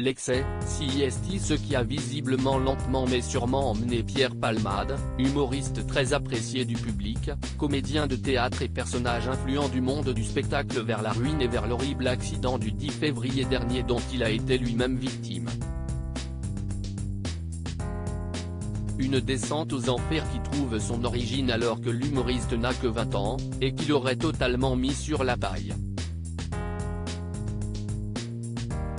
L'excès, si est ce qui a visiblement lentement mais sûrement emmené Pierre Palmade, humoriste très apprécié du public, comédien de théâtre et personnage influent du monde du spectacle vers la ruine et vers l'horrible accident du 10 février dernier dont il a été lui-même victime. Une descente aux enfers qui trouve son origine alors que l'humoriste n'a que 20 ans, et qui l'aurait totalement mis sur la paille.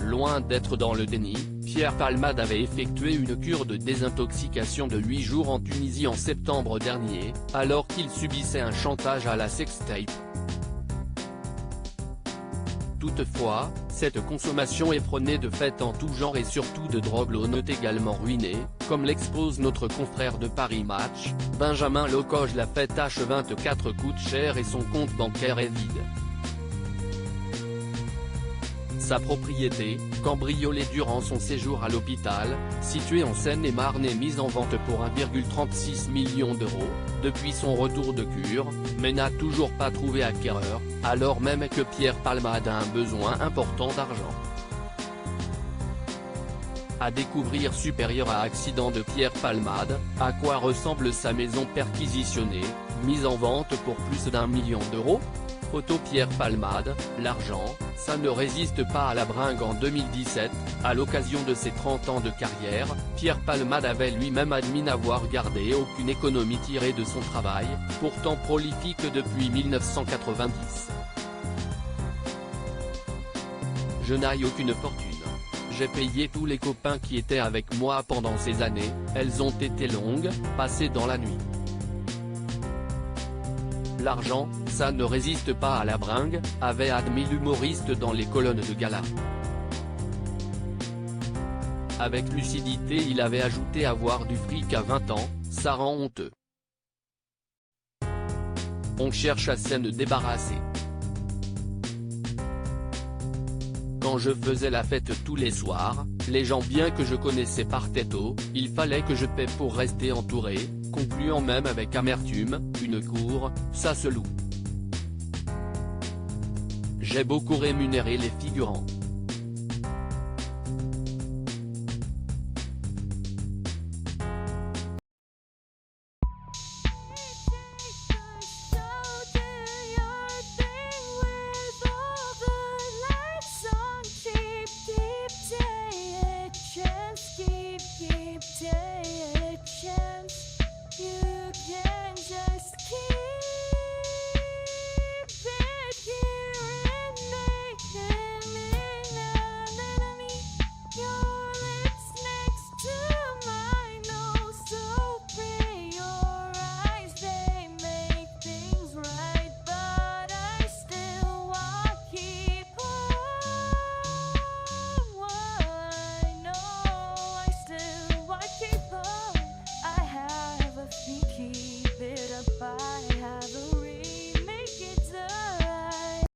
Loin d'être dans le déni, Pierre Palmade avait effectué une cure de désintoxication de 8 jours en Tunisie en septembre dernier, alors qu'il subissait un chantage à la sextape. Toutefois, cette consommation effrénée de fait en tout genre et surtout de drogue l'ont également ruiné, comme l'expose notre confrère de Paris Match, Benjamin Locoge. La fête H24 coûte cher et son compte bancaire est vide. Sa propriété, cambriolée durant son séjour à l'hôpital, située en Seine-et-Marne est mise en vente pour 1,36 million d'euros, depuis son retour de cure, mais n'a toujours pas trouvé acquéreur, alors même que Pierre Palmade a un besoin important d'argent. À découvrir supérieur à accident de Pierre Palmade, à quoi ressemble sa maison perquisitionnée, mise en vente pour plus d'1 million d'euros ? Photo Pierre Palmade, l'argent, ça ne résiste pas à la bringue. En 2017, à l'occasion de ses 30 ans de carrière, Pierre Palmade avait lui-même admis n'avoir gardé aucune économie tirée de son travail, pourtant prolifique depuis 1990. Je n'ai aucune fortune. J'ai payé tous les copains qui étaient avec moi pendant ces années, elles ont été longues, passées dans la nuit. L'argent, ça ne résiste pas à la bringue, avait admis l'humoriste dans les colonnes de gala. Avec lucidité il avait ajouté avoir du fric à 20 ans, ça rend honteux. On cherche à s'en débarrasser. Quand je faisais la fête tous les soirs, les gens bien que je connaissais partaient tôt, il fallait que je paie pour rester entouré, concluant même avec amertume, une cour, ça se loue. J'ai beaucoup rémunéré les figurants.